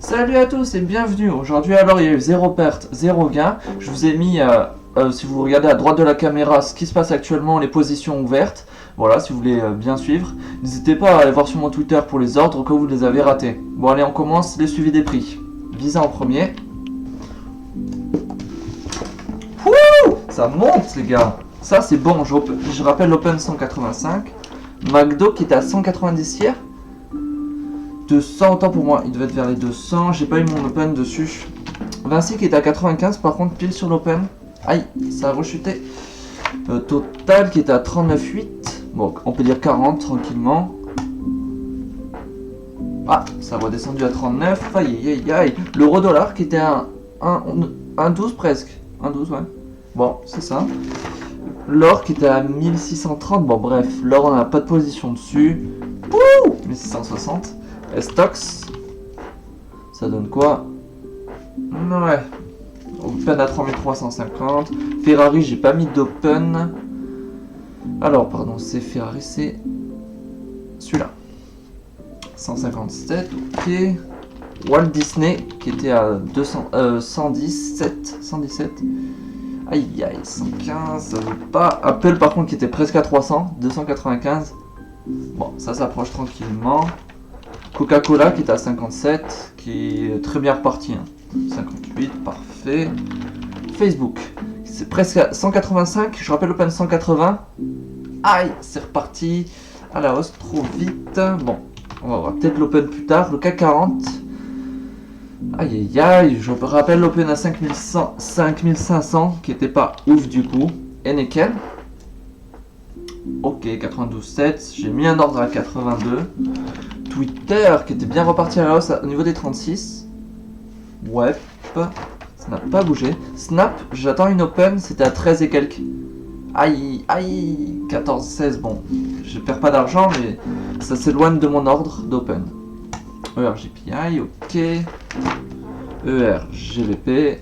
Salut à tous et bienvenue. Aujourd'hui alors il y a eu 0 perte, 0 gain. Je vous ai mis, si vous regardez à droite de la caméra, ce qui se passe actuellement, les positions ouvertes. Voilà, si vous voulez bien suivre. N'hésitez pas à aller voir sur mon Twitter pour les ordres quand vous les avez ratés. Bon allez, on commence les suivis des prix. Visa en premier. Wouh, ça monte les gars. Ça c'est bon, je rappelle l'Open 185. McDo qui était à 190 hier. 200, autant pour moi, il devait être vers les 200, j'ai pas eu mon open dessus. Vinci qui était à 95, par contre pile sur l'open. Aïe, ça a rechuté. Total qui était à 39,8. Bon, on peut dire 40 tranquillement. Ah, ça a redescendu à 39. Aïe, aïe, aïe. L'euro dollar qui était à 1,12 presque. 1,12, ouais. Bon, c'est ça. L'or qui était à 1630. Bon, bref, l'or on n'a pas de position dessus. Ouh, 1660. Stocks, ça donne quoi? Ouais, Open à 3350. Ferrari, j'ai pas mis d'Open. Alors, pardon, c'est Ferrari, c'est celui-là. 157, ok. Walt Disney qui était à 117. Aïe aïe, 115, ça veut pas. Apple par contre qui était presque à 300, 295. Bon, ça s'approche tranquillement. Coca-Cola qui est à 57, qui est très bien reparti. 58, parfait. Facebook, c'est presque à 185. Je rappelle l'Open 180. Aïe, c'est reparti à la hausse trop vite. Bon, on va voir peut-être l'Open plus tard. Le CAC 40. Aïe aïe aïe, je rappelle l'Open à 5500 qui était pas ouf du coup. Et nickel. Ok, 92,7. J'ai mis un ordre à 82. Twitter qui était bien reparti à la hausse au niveau des 36. Ouais, ça n'a pas bougé. Snap, j'attends une open, c'était à 13 et quelques. Aïe, aïe, 14, 16, bon, je perds pas d'argent, mais ça s'éloigne de mon ordre d'open. ERGPI, ok. ERGVP.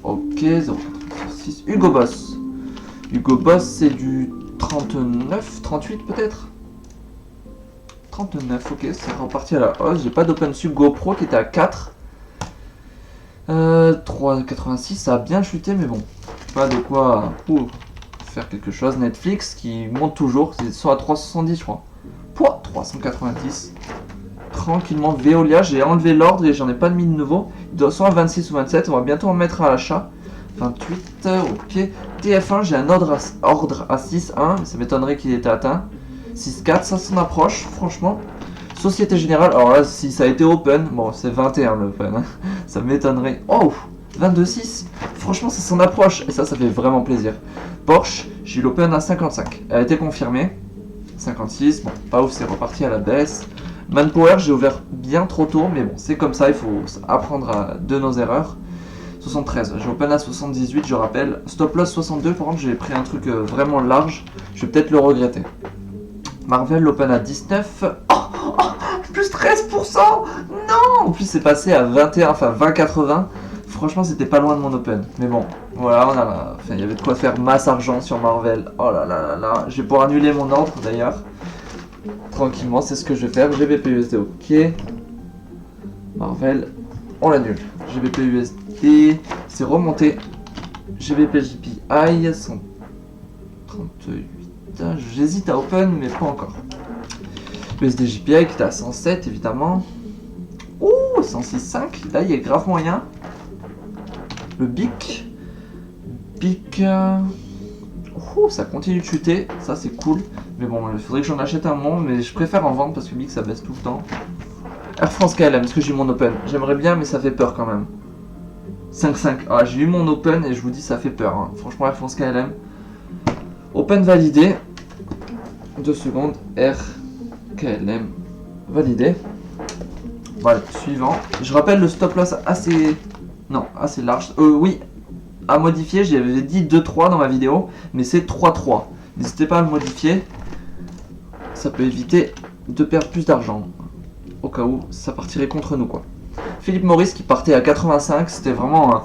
Ok, 0,86. Hugo Boss. Hugo Boss, c'est du 39, 38 peut-être. 39, ok, c'est reparti à la hausse. J'ai pas d'open sub. GoPro qui était à 4. 3,86, ça a bien chuté, mais bon, pas de quoi faire quelque chose. Netflix qui monte toujours, c'est soit à 370, je crois. Pouah, 390. Tranquillement. Veolia, j'ai enlevé l'ordre et j'en ai pas mis de nouveau. Il doit soit à 26 ou 27, on va bientôt en mettre à l'achat. 28, ok. TF1, j'ai un ordre à 6,1, mais ça m'étonnerait qu'il était atteint. 6,4, ça s'en approche, franchement. Société Générale, alors là, si ça a été open, bon, c'est 21 l'open, hein. Ça m'étonnerait. Oh, 22,6, franchement, ça s'en approche, et ça fait vraiment plaisir. Porsche, j'ai eu l'open à 55, elle a été confirmée. 56, bon, pas ouf, c'est reparti à la baisse. Manpower, j'ai ouvert bien trop tôt, mais bon, c'est comme ça, il faut apprendre de nos erreurs. 73, j'ai open à 78, je rappelle. Stop loss 62, par contre, j'ai pris un truc vraiment large, je vais peut-être le regretter. Marvel, l'open à 19. Plus 13%. Non. En plus, c'est passé à 21, enfin 20,80. Franchement, c'était pas loin de mon open. Mais bon, voilà, il y avait de quoi faire masse argent sur Marvel. Oh là là là là. Je vais pouvoir annuler mon ordre d'ailleurs. Tranquillement, c'est ce que je vais faire. GBP USD, ok. Marvel, on l'annule. GBP USD, c'est remonté. GBP JPI, 138. J'hésite à open, mais pas encore. USD JPI qui était à 107, évidemment. Ouh, 106,5. Là, il y a grave moyen. Le BIC. BIC. Ouh, ça continue de chuter. Ça, c'est cool. Mais bon, il faudrait que j'en achète un moment. Mais je préfère en vendre parce que BIC, ça baisse tout le temps. Air France KLM, est-ce que j'ai eu mon open? J'aimerais bien, mais ça fait peur quand même. 5,5. Ah, j'ai eu mon open et je vous dis, ça fait peur. Hein. Franchement, Air France KLM. Open validé. 2 secondes. RKLM validé. Voilà, suivant. Je rappelle le stop loss assez large. Oui, à modifier. J'avais dit 2,3 dans ma vidéo, mais c'est 3,3. N'hésitez pas à le modifier. Ça peut éviter de perdre plus d'argent. Au cas où ça partirait contre nous, quoi. Philippe Maurice qui partait à 85. C'était vraiment un...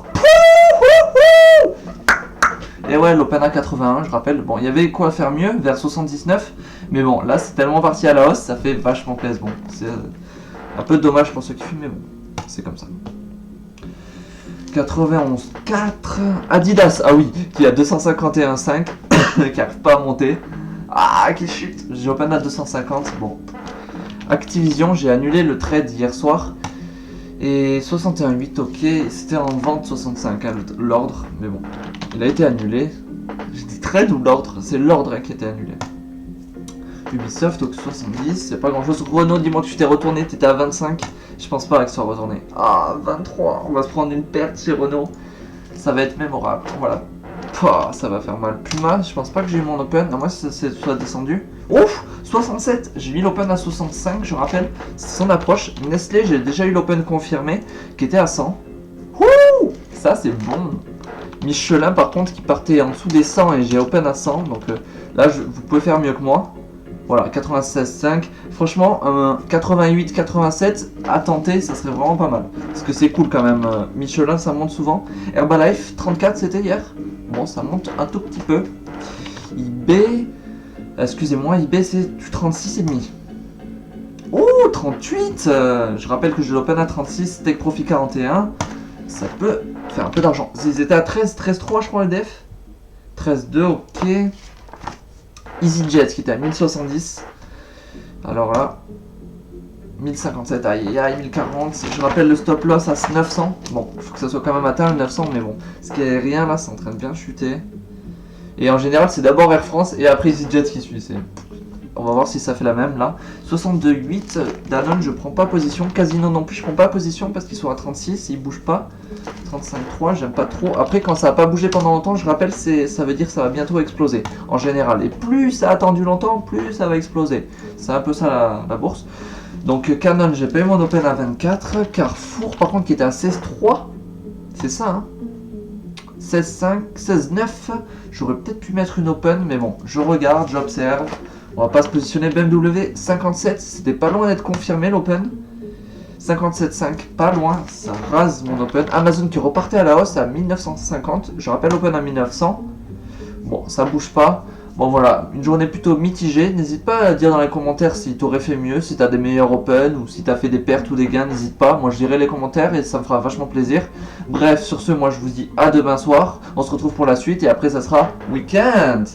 Et ouais, l'Open à 81, je rappelle. Bon, il y avait quoi faire mieux, vers 79. Mais bon, là, c'est tellement parti à la hausse, ça fait vachement plaisir. Bon, Un peu dommage pour ceux qui fument, mais bon, c'est comme ça. 91.4 Adidas, ah oui, qui a 251.5 qui n'arrive pas à monter. Ah, qui chute. J'ai open à 250, bon. Activision, j'ai annulé le trade hier soir. Et 61.8, ok, c'était en vente 65, hein, l'ordre, mais bon, il a été annulé. J'ai dit trade ou l'ordre? C'est l'ordre hein, qui a été annulé. Ubisoft, donc 70, c'est pas grand chose. Renault, dis-moi que tu t'es retourné, t'étais à 25. Je pense pas que ça soit retourné. Ah, 23, on va se prendre une perte chez Renault. Ça va être mémorable, voilà. Pouah, ça va faire mal. Puma, je pense pas que j'ai eu mon open, à moins que ça soit descendu. Ouf, 67, j'ai mis l'open à 65, je rappelle, c'est son approche. Nestlé, j'ai déjà eu l'open confirmé, qui était à 100. Ouh, ça c'est bon. Michelin par contre qui partait en dessous des 100 et j'ai open à 100, donc là vous pouvez faire mieux que moi. Voilà, 96,5. Franchement, 88, 87 à tenter, ça serait vraiment pas mal. Parce que c'est cool quand même. Michelin, ça monte souvent. Herbalife, 34, c'était hier. Bon, ça monte un tout petit peu. eBay, excusez-moi, eBay c'est du 36,5. Oh, 38. Je rappelle que je l'open à 36, Take Profit 41. Ça peut faire un peu d'argent. Ils étaient à 13, 13,3 je crois le def. 13,2, ok. EasyJet qui était à 1070. Alors là, 1057, aïe aïe, 1040. Je rappelle le stop loss à 900. Bon, il faut que ça soit quand même atteint le 900, mais bon. Ce qui est rien là, c'est en train de bien chuter. Et en général, c'est d'abord Air France et après EasyJet qui suit. On va voir si ça fait la même là. 62,8. Danone, je prends pas position. Casino non plus, je prends pas position parce qu'ils sont à 36. Ils bougent pas. 35,3, j'aime pas trop. Après, quand ça a pas bougé pendant longtemps, je rappelle, ça veut dire que ça va bientôt exploser en général. Et plus ça a attendu longtemps, plus ça va exploser. C'est un peu ça la bourse. Donc Canon, j'ai payé mon open à 24. Carrefour, par contre, qui était à 16,3. C'est ça, hein. 16,5, 16,9. J'aurais peut-être pu mettre une open, mais bon, je regarde, j'observe. On va pas se positionner. BMW 57, c'était pas loin d'être confirmé l'open. 57,5, pas loin, ça rase mon open. Amazon qui repartait à la hausse à 1950, je rappelle open à 1900. Bon, ça bouge pas. Bon voilà, une journée plutôt mitigée. N'hésite pas à dire dans les commentaires si t'aurais fait mieux, si t'as des meilleurs open ou si t'as fait des pertes ou des gains, n'hésite pas. Moi je lirai les commentaires et ça me fera vachement plaisir. Bref, sur ce, moi je vous dis à demain soir. On se retrouve pour la suite et après ça sera week-end.